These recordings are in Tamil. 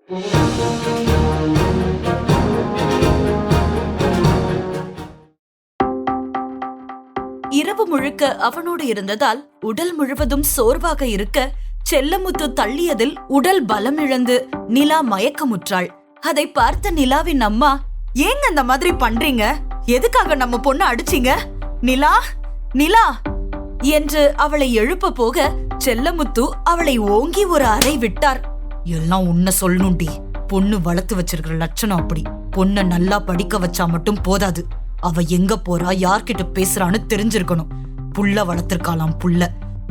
இரவு முழுக்க அவனோடு இருந்ததால் உடல் முழுவதும் சோர்வாக இருக்க செல்லமுத்து தள்ளியதில் உடல் பலம் இழந்து நிலா மயக்கமுற்றாள். அதை பார்த்த நிலாவின் அம்மா, ஏங்க அந்த மாதிரி பண்றீங்க? எதுக்காக நம்ம பொண்ணு அடிச்சீங்க? நிலா, நிலா என்று அவளை எழுப்ப போக செல்லமுத்து அவளை ஓங்கி ஒரு அறை விட்டார். எல்லாம் உன்ன சொல்லணும்டி, பொண்ணு வளர்த்து வச்சிருக்கிற லட்சணம் அப்படி. பொண்ண நல்லா படிக்க வச்சா மட்டும் போதாது, அவ எங்க போறா, யார்கிட்ட பேசுறான்னு தெரிஞ்சிருக்கணும். புள்ள வளர்த்திருக்காளாம், புள்ள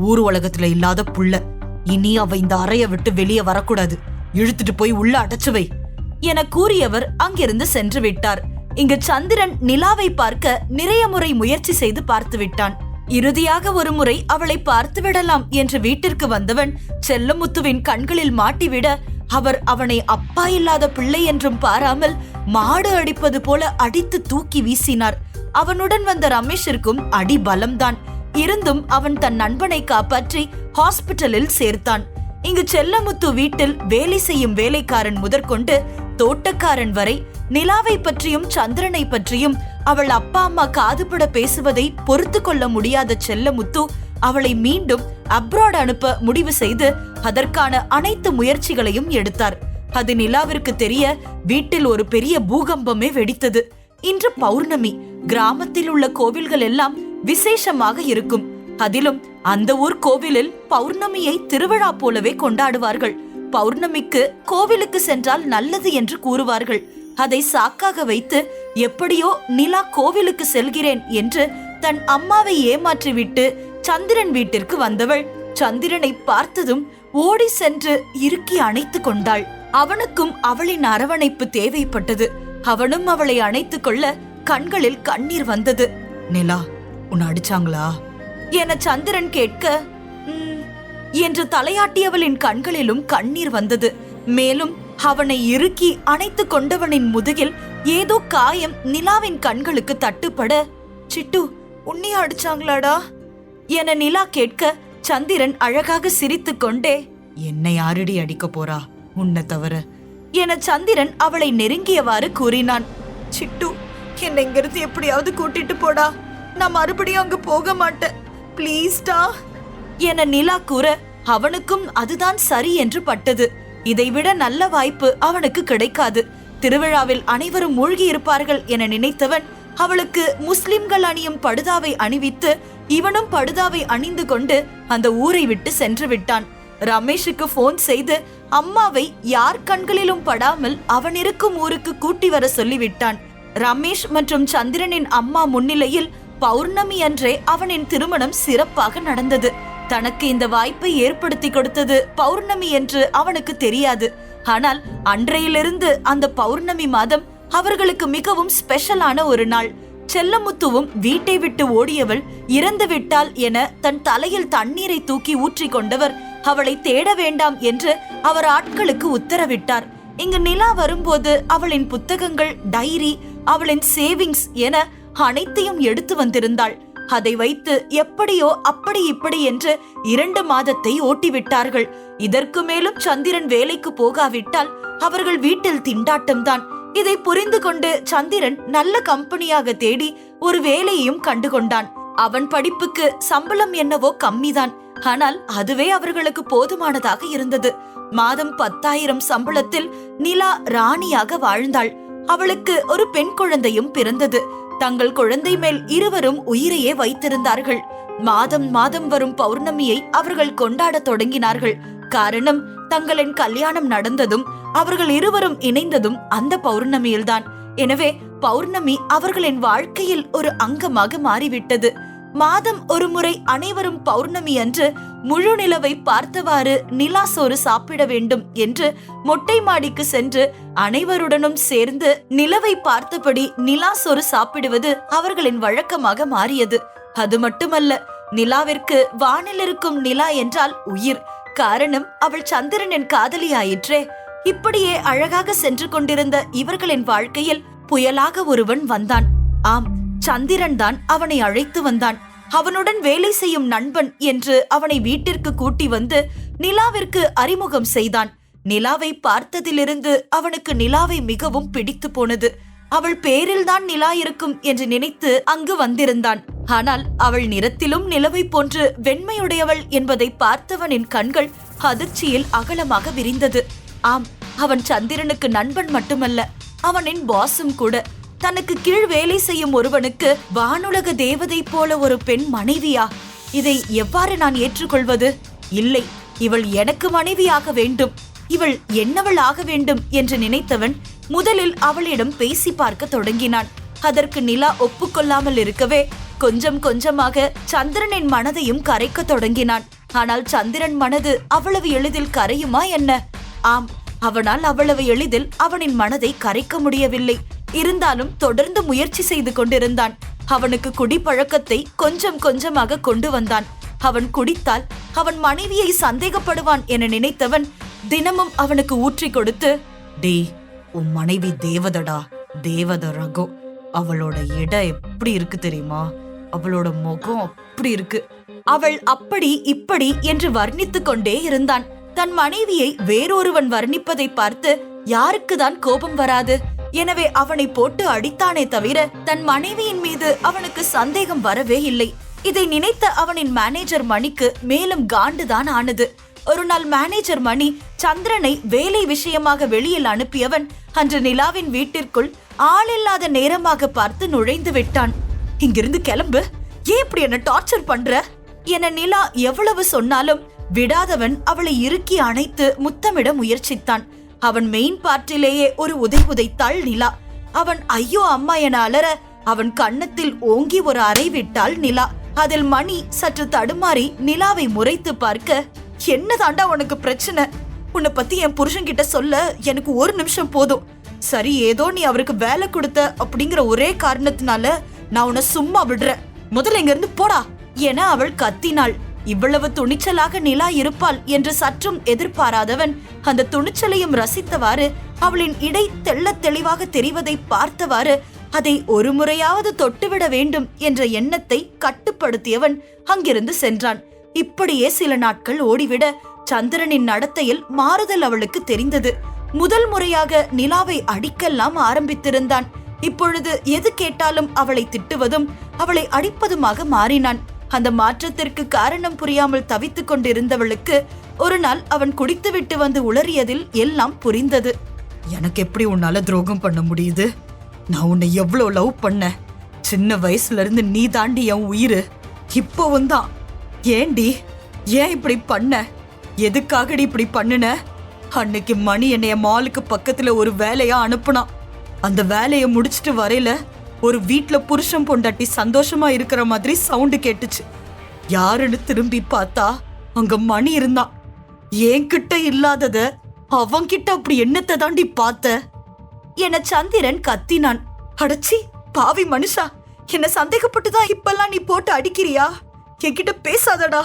ஊர் உலகத்துல இல்லாத புள்ள. இனி அவ இந்த அறைய விட்டு வெளியே வரக்கூடாது, இழுத்துட்டு போய் உள்ள அடைச்சு வை என கூறியவர் அங்கிருந்து சென்று விட்டார். இங்கு சந்திரன் நிலாவை பார்க்க நிறைய முறை முயற்சி செய்து பார்த்து விட்டான். இறுதியாக ஒரு முறை அவளை பார்த்து விடலாம் என்று வீட்டிற்கு வந்தவன் செல்லமுத்துவின் கண்களில் மாட்டிவிட அவர் அவனை அப்பா இல்லாத பிள்ளை என்றும் பாராமல் மாடு அடிப்பது போல அடித்து தூக்கி வீசினார். அவனுடன் வந்த ரமேஷிற்கும் அடி பலம்தான். இருந்தும் அவன் தன் நண்பனை காப்பாற்றி ஹாஸ்பிட்டலில் சேர்த்தான். இங்கு செல்லமுத்து வீட்டில் வேலை செய்யும் வேலைக்காரன் முதற்கொண்டு தோட்டக்காரன் வரை நிலாவை பற்றியும் சந்திரனை பற்றியும் அவள் அப்பா அம்மா காதுபட பேசுவதை பொறுத்து கொள்ள முடியாத செல்லமுத்து அவளை மீண்டும் அப்ராட் அனுப்ப முடிவு செய்து அதற்கான அனைத்து முயற்சிகளையும் எடுத்தார். அது நிலாவிற்கு தெரிய வீட்டில் ஒரு பெரிய பூகம்பமே வெடித்தது. இன்று பௌர்ணமி. கிராமத்தில் உள்ள கோவில்கள் எல்லாம் விசேஷமாக இருக்கும். அதிலும் அந்த ஊர் கோவிலில் பௌர்ணமியை திருவிழா போலவே கொண்டாடுவார்கள். பௌர்ணமிக்கு கோவிலுக்கு சென்றால் நல்லது என்று கூறுவார்கள். அதை சாக்காக வைத்து எப்படியோ நிலா கோவிலுக்கு செல்கிறேன் என்று தன் அம்மாவை ஏமாற்றிவிட்டு சந்திரன் வீட்டிற்கு வந்தவள் சந்திரனை பார்த்ததும் ஓடி சென்று இறுக்கி அணைத்து கொண்டாள். அவனுக்கும் அவளின் அரவணைப்பு தேவைப்பட்டது. அவனும் அவளை அணைத்துக் கொள்ள கண்களில் கண்ணீர் வந்தது. நிலா, உன்னை அடிச்சாங்களா என சந்திரன் கேட்க என்று தலையாட்டியவளின் கண்களிலும் கண்ணீர் வந்தது. மேலும் அவனை இறுக்கி அணைத்து கொண்டவனின் முதுகில் ஏதோ காயம் நிலாவின் கண்களுக்கு தட்டுப்பட, சிட்டு, உன்னைய அடிச்சாங்களாடா என நிலா கேட்க சந்திரன் அழகாக சிரித்து கொண்டே, என்னை யாரடி அடிக்க போறா, உன்னை தவிர என சந்திரன் அவளை நெருங்கியவாறு கூறினான். சிட்டு, என்னை இங்கிருந்து எப்படியாவது கூட்டிட்டு போடா, நான் மறுபடியும் அங்கு போக மாட்டேன், பிளீஸ்டா என நிலா கூற அவனுக்கும் அதுதான் சரி என்று பட்டது. இதைவிட நல்ல வாய்ப்பு அவனுக்கு கிடைக்காது. திருவிழாவில் அனைவரும் மூழ்கி இருப்பார்கள் என நினைத்தவன் அவளுக்கு முஸ்லிம்கள் அணியும் படுதாவை அணிவித்து இவனும் படுதாவை அணிந்து கொண்டு அந்த ஊரை விட்டு சென்று விட்டான். ரமேஷுக்கு போன் செய்து அம்மாவை யார் கண்களிலும் படாமல் அவன் இருக்கும் ஊருக்கு கூட்டி வர சொல்லிவிட்டான். ரமேஷ் மற்றும் சந்திரனின் அம்மா முன்னிலையில் பௌர்ணமி அன்றே அவனின் திருமணம் சிறப்பாக நடந்தது. தனக்கு இந்த வாய்ப்பை ஏற்படுத்தி கொடுத்தது பௌர்ணமி என்று அவனுக்கு தெரியாது. ஆனால் அன்றையிலிருந்து அந்த பௌர்ணமி மாதம் அவர்களுக்கு மிகவும் ஸ்பெஷலான ஒரு நாள். செல்லமுத்துவும் வீட்டை விட்டு ஓடியவள் இறந்து விட்டாள் என தன் தலையில் தண்ணீரை தூக்கி ஊற்றி கொண்டவர் அவளை தேட வேண்டாம் என்று அவர் ஆட்களுக்கு உத்தரவிட்டார். இங்கு நிலா வரும்போது அவளின் புத்தகங்கள், டைரி, அவளின் சேவிங்ஸ் என அனைத்தையும் எடுத்து வந்திருந்தாள். அதை வைத்து எப்படியோ அப்படி இப்படி என்று 2 மாதத்தை ஓட்டிவிட்டார்கள். இதற்கு மேலும் சந்திரன் வேலைக்கு போகாவிட்டால் அவர்கள் வீட்டில் திண்டாட்டம்தான். இதை புரிந்து கொண்டு சந்திரன் நல்ல கம்பெனியாக தேடி ஒரு வேலையையும் கண்டுகொண்டான். அவன் படிப்புக்கு சம்பளம் என்னவோ கம்மிதான். ஆனால் அதுவே அவர்களுக்கு போதுமானதாக இருந்தது. மாதம் 10,000 சம்பளத்தில் நிலா ராணியாக வாழ்ந்தாள். அவளுக்கு ஒரு பெண் குழந்தையும் பிறந்தது. தங்கள் குழந்தை மேல் இருவரும் உயிரையே வைத்திருந்தார்கள். மாதம் மாதம் வரும் பௌர்ணமியை அவர்கள் கொண்டாட தொடங்கினார்கள். காரணம், தங்களின் கல்யாணம் நடந்ததும் அவர்கள் இருவரும் இணைந்ததும் அந்த பௌர்ணமியில்தான். எனவே பௌர்ணமி அவர்களின் வாழ்க்கையில் ஒரு அங்கமாக மாறிவிட்டது. மாதம் ஒரு முறை அனைவரும் பௌர்ணமி அன்று முழு நிலவை பார்த்தவாறு நிலா சோறு சாப்பிட வேண்டும் என்று மொட்டை மாடிக்கு சென்று அனைவருடனும் சேர்ந்து நிலவை பார்த்தபடி நிலா சோறு சாப்பிடுவது அவர்களின் வழக்கமாக மாறியது. அது மட்டுமல்ல, நிலாவிற்கு வானில் இருக்கும் நிலா என்றால் உயிர். காரணம், அவள் சந்திரனின் காதலியாயிற்றே. இப்படியே அழகாக சென்று கொண்டிருந்த இவர்களின் வாழ்க்கையில் புயலாக ஒருவன் வந்தான். ஆம், சந்திரன் தான் அவனை அழைத்து வந்தான். அவனுடன் வேலை செய்யும் நண்பன் என்று அவனை வீட்டிற்கு கூட்டி வந்து நிலாவிற்கு அறிமுகம் செய்தான். நிலாவை பார்த்ததிலிருந்து அவனுக்கு நிலாவை மிகவும் பிடித்து போனது. அவள் பேரில்தான் நிலா இருக்கும் என்று நினைத்து அங்கு வந்திருந்தான். ஆனால் அவள் நிறத்திலும் நிலவை போன்று வெண்மையுடையவள் என்பதை பார்த்தவனின் கண்கள் அதிர்ச்சியில் அகலமாக விரிந்தது. ஆம், அவன் சந்திரனுக்கு நண்பன் மட்டுமல்ல, அவனின் பாஸும் கூட. தனக்கு கீழ் வேலை செய்யும் ஒருவனுக்கு வானுலக தேவதை போல ஒரு பெண் மனைவியா? இதை எவ்வாறு நான் ஏற்றுக்கொள்வது? இல்லை, இவள் எனக்கு மனைவியாக வேண்டும், இவள் என்னவள் ஆக வேண்டும் என்று நினைத்தவன் முதலில் அவளிடம் பேசி பார்க்க தொடங்கினான். அதற்கு நிலா ஒப்புக்கொள்ளாமல் இருக்கவே கொஞ்சம் கொஞ்சமாக சந்திரனின் மனதையும் கரைக்க தொடங்கினான். ஆனால் சந்திரன் மனது அவ்வளவு எளிதில் கரையுமா என்ன? ஆம், அவனால் அவ்வளவு எளிதில் அவனின் மனதை கரைக்க முடியவில்லை. இருந்தாலும் தொடர்ந்து முயற்சி செய்து கொண்டிருந்தான். அவனுக்கு குடிப்பழக்கத்தை கொஞ்சம் கொஞ்சமாக கொண்டு வந்தான். அவன் குடித்தால் அவன் மனைவியை சந்தேகப்படுவான் என நினைத்தவன் தினமும் அவனுக்கு ஊற்றி கொடுத்து, டே, உன் மனைவி தேவதடா, தேவத ரகம். அவளோட எடை எப்படி இருக்கு தெரியுமா? அவளோட முகம் அப்படி இருக்கு. அவள் அப்படி இப்படி என்று வர்ணித்துக் கொண்டே இருந்தான். தன் மனைவியை வேறொருவன் வர்ணிப்பதை பார்த்து யாருக்குதான் கோபம் வராது? எனவே அவனை போட்டு அடித்தானே தவிர தன் மனைவியின் மீது அவனுக்கு சந்தேகம் வரவே இல்லை. இதை நினைத்த அவனின் மேனேஜர் மணிக்கு மேலும் காண்டுதான் ஆனது. ஒரு நாள் மேனேஜர் மணி சந்திரனை வேலை விஷயமாக வெளியில் அனுப்பியவன் அன்று நிலாவின் வீட்டிற்குள் ஆளில்லாத நேரமாக பார்த்து நுழைந்து விட்டான். இங்கிருந்து கிளம்பு, ஏன் இப்படி என்ன டார்ச்சர் பண்ற என நிலா எவ்வளவு சொன்னாலும் விடாதவன் அவளை இறுக்கி அணைத்து முத்தமிட முயற்சித்தான். அவன் மெயின் பார்ட்டிலேயே ஒரு உதைத்தாள் நிலா. அவன் ஐயோ அம்மா என அலற அவன் கன்னத்தில் ஓங்கி ஒரு அறை விட்டாள் நிலா. அதில் மணி சற்று தடுமாறி நிலாவை முறைத்து பார்க்க, என்ன தாண்டா உனக்கு பிரச்சனை? உன்னை பத்தி என் புருஷன்கிட்ட சொல்ல எனக்கு ஒரு நிமிஷம் போதும். சரி, ஏதோ நீ அவருக்கு வேலை கொடுத்த அப்படிங்கிற ஒரே காரணத்தினால நான் உன்னை சும்மா விடுறேன். முதல்ல இங்க இருந்து போடா என அவள் கத்தினாள். இவ்வளவு துணிச்சலாக நிலா இருப்பாள் என்று சற்றும் எதிர்பாராதவன் அந்த துணிச்சலையும் ரசித்தவாறு அவளின் இடை தெள்ளத் தெளிவாக தெரிவதை பார்த்தவாறு அதை ஒரு முறையாவது தொட்டுவிட வேண்டும் என்ற எண்ணத்தை கட்டுப்படுத்தியவன் அங்கிருந்து சென்றான். இப்படியே சில நாட்கள் ஓடிவிட சந்திரனின் நடத்தையில் மாறுதல் அவளுக்கு தெரிந்தது. முதல் முறையாக நிலாவை அடிக்கலாம் ஆரம்பித்திருந்தான். இப்பொழுது எது கேட்டாலும் அவளை திட்டுவதும் அவளை அடிப்பதுமாக மாறினான். அந்த மாற்றத்திற்கு காரணம் புரியாமல் தவித்துக் கொண்டிருந்தவளுக்கு ஒரு நாள் அவன் குடித்துவிட்டு வந்து உளறியதில் எல்லாம் புரிந்தது. எனக்கு எப்படி உன்னால துரோகம் பண்ண முடியுது? நான் உன்னை எவ்வளவு லவ் பண்ண. சின்ன வயசுல இருந்து நீ தாண்டி என் உயிரு. இப்பவும் தான். ஏண்டி, ஏன் இப்படி பண்ண? எதுக்காகடி இப்படி பண்ணுன? அன்னைக்கு மணி என்னைய மாலுக்கு பக்கத்துல ஒரு வேலையா அனுப்புனான். அந்த வேலையை முடிச்சிட்டு வரையில ஒரு வீட்டுல புருஷன் பொண்டாட்டி சந்தோஷமா இருக்கிற மாதிரி சவுண்டு கேட்டுச்சு. யாருன்னு திரும்பி பார்த்தா அங்க மணி இருந்தான். என்கிட்ட இல்லாதத அவன்கிட்ட அப்படி என்னத்தை தாண்டி பார்த்த என சந்திரன் கத்தினான். அடச்சி பாவி மனுஷா, என்ன சந்தேகப்பட்டுதான் இப்பெல்லாம் நீ போட்டு அடிக்கிறியா? என்கிட்ட பேசாதடா.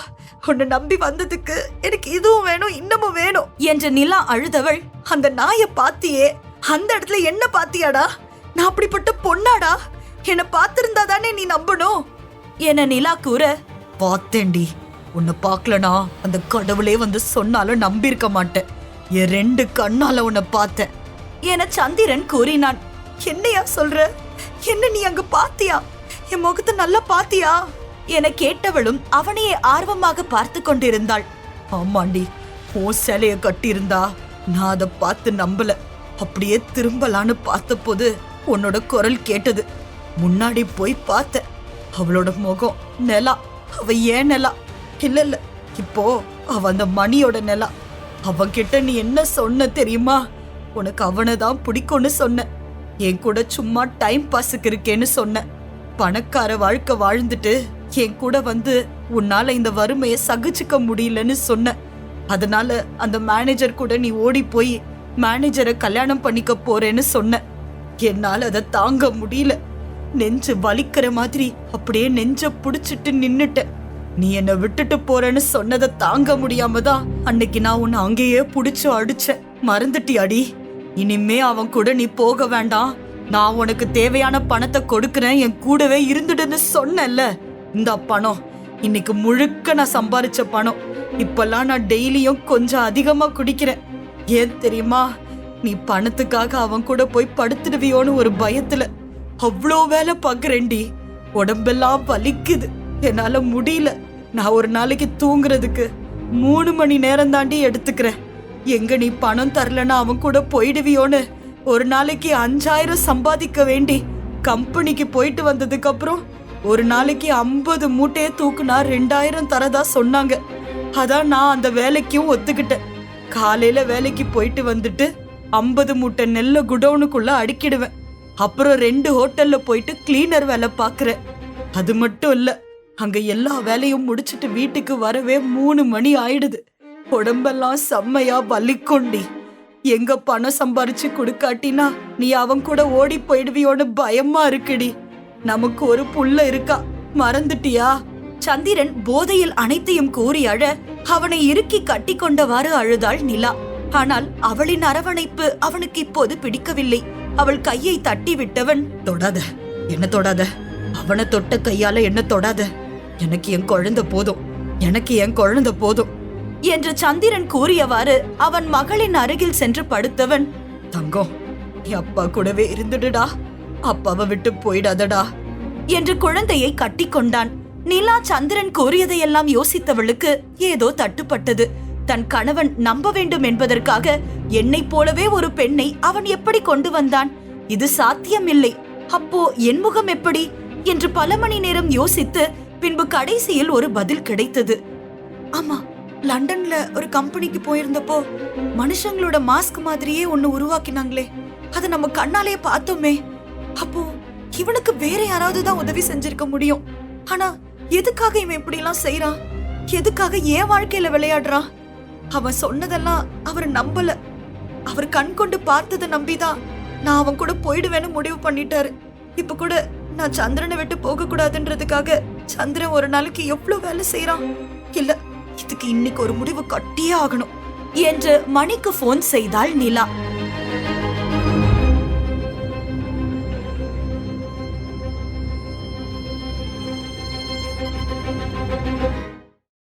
உன்னை நம்பி வந்ததுக்கு எனக்கு இதுவும் வேணும் இன்னமும் வேணும் என்று நிலா அழுதவள், அந்த நாயை பாத்தியே, அந்த இடத்துல என்ன பாத்தியாடா? நான் அப்படிப்பட்ட பொண்ணாடா? என்ன பார்த்திருந்தா தானே நீ நம்பணும் என நிலா கூற, பார்த்தேன்டி, உன்னை பார்க்கலனா அந்த கடவுளே வந்து சொன்னாலும் நம்பியிருக்க மாட்டேன். என் 2 கண்ணால உன்னை பார்த்தேன் என சந்திரன் கூறினான். என்னையா சொல்ற? என்ன நீ அங்க பாத்தியா? என் முகத்தை நல்லா பாத்தியா என கேட்டவளும் அவனையே ஆர்வமாக பார்த்து கொண்டிருந்தாள். ஆமாண்டி, உன் சிலைய கட்டியிருந்தா நான் அதை பார்த்து நம்பல. அப்படியே திரும்பலான்னு பார்த்த போது உன்னோட குரல் கேட்டது. முன்னாடி போய் பார்த்த. அவளோட முகம் நிலா. அவ ஏன் நிலா? இல்ல, இப்போ அவ அந்த மணியோட நிலா. அவன்கிட்ட நீ என்ன சொன்ன தெரியுமா? உனக்கு அவனை தான் பிடிக்கும்னு சொன்ன. என் கூட சும்மா டைம் பாஸுக்கு இருக்கேன்னு சொன்ன. பணக்கார வாழ்க்கை வாழ்ந்துட்டு என் கூட வந்து உன்னால இந்த வறுமையை சகிச்சுக்க முடியலன்னு சொன்ன. அதனால அந்த மேனேஜர் கூட நீ ஓடி போய் மேனேஜரை கல்யாணம் பண்ணிக்க போறேன்னு சொன்ன. என்னால அதை தாங்க முடியல. நெஞ்சு வலிக்கிற மாதிரி அப்படியே நெஞ்ச புடிச்சிட்டு நின்னுட்ட. நீ என்னை விட்டுட்டு போறேன்னு சொன்னதை தாங்க முடியாம தான் அன்னைக்கு நான் உன்னை அங்கேயே புடிச்சு அடிச்சேன். மறந்துட்டியாடி? இனிமே அவன் கூட நீ போக வேண்டாம். நான் உனக்கு தேவையான பணத்தை கொடுக்கறேன், என் கூடவே இருந்துடுன்னு சொன்னேன்ல. இந்த பணம் இன்னைக்கு முழுக்க நான் சம்பாரிச்ச பணம். இப்பெல்லாம் நான் டெய்லியும் கொஞ்சம் அதிகமா குடிக்கிறேன். ஏன் தெரியுமா? நீ பணத்துக்காக அவன் கூட போய் படுத்துடுவியோன்னு ஒரு பயத்துல அவ்வளோ வேலை பாக்குறேன்டி. உடம்பெல்லாம் வலிக்குது, என்னால முடியல. நான் ஒரு நாளைக்கு தூங்குறதுக்கு 3 மணி நேரம் தாண்டி எடுத்துக்கிறேன். எங்க நீ பணம் தரலன்னா அவன் கூட போயிடுவியோன்னு ஒரு நாளைக்கு 5000 சம்பாதிக்க வேண்டி கம்பெனிக்கு போயிட்டு வந்ததுக்கு அப்புறம் ஒரு நாளைக்கு 50 மூட்டையை தூக்குனா 2000 தரதா சொன்னாங்க. அதான் நான் அந்த வேலைக்கும் ஒத்துக்கிட்டேன். காலையில வேலைக்கு போயிட்டு வந்துட்டு 50 மூட்டை நெல்ல குடோனுக்குள்ள அடுக்கிடுவேன். அப்புறம் 2 ஹோட்டல்ல போயிட்டு கிளீனர் வேலை பாக்குறேன். அது மட்டும் இல்ல, அங்க எல்லா வேலையும் முடிச்சிட்டு வீட்டுக்கு வரவே 3 மணி ஆயிடுது. உடம்பெல்லாம் செம்மையா வலிக்குண்டி. எங்க பணம் சம்பாரிச்சு கொடுக்காட்டினா நீ அவன் கூட ஓடி போயிடுவியோன்னு பயமா இருக்குடி. நமக்கு ஒரு புள்ள இருக்கா, மறந்துட்டியா? சந்திரன் போதையில் அனைத்தையும் கூறி அழ அவனை இறுக்கி கட்டி கொண்டவாறு அழுதாள் நிலா. ஆனால் அவளின் அரவணைப்பு அவனுக்கு இப்போது பிடிக்கவில்லை. அவள் கையை தட்டி விட்டவன், தொடாத, என்ன தொடாத, அவனை தொட்ட கையால என்ன தொடாத, எனக்கு என் குழந்தை போதும், எனக்கு என் குழந்தை போதும் என்று சந்திரன் கூறியவாறு அவன் மகளின் அருகில் சென்று படுத்தவன், தங்கம், நீ அப்பா கூடவே இருந்துடுடா, அப்பாவை விட்டு போயிடாதடா என்று குழந்தையை கட்டி கொண்டான். நிலா சந்திரன் கூறியதையெல்லாம் யோசித்தவளுக்கு ஏதோ தட்டுப்பட்டது. தன் கணவன் நம்ப வேண்டும் என்பதற்காக என்னை போலவே ஒரு பெண்ணை அவன் எப்படி கொண்டு வந்தான்? இது சாத்தியமில்லை. அப்போ என் முகம் எப்படி என்று பல மணி நேரம் யோசித்து பின்பு கடைசியில் ஒரு பதில் கிடைத்தது. ஆமா, லண்டன்ல ஒரு கம்பெனிக்கு போயிருந்தப்போ மனுஷங்களோட மாஸ்க் மாதிரியே ஒன்னு உருவாக்கினாங்களே, அதை நம்ம கண்ணாலேயே பார்த்தோமே. அப்போ இவனுக்கு வேற யாராவது தான் உதவி செஞ்சிருக்க முடியும். ஆனா எதுக்காக இவன் இப்படி எல்லாம் செய்யறான்? எதுக்காக என் வாழ்க்கையில விளையாடுறான்? அவன் சொன்னதெல்லாம் அவர் நம்பல. அவர் கண் கொண்டு பார்த்ததை நம்பிதான் நான் அவன் கூட போயிடுவேன்னு முடிவு பண்ணிட்டாரு. இப்ப கூட நான் சந்திரனை விட்டு போக கூடாதுன்றதுக்காக சந்திரன் ஒரு நாளைக்கு எவ்வளவு வேலை செய்யறான். இல்ல, இதுக்கு இன்னைக்கு ஒரு முடிவு கட்டியே ஆகணும் என்று மணிக்கு போன் செய்தாள் நிலா.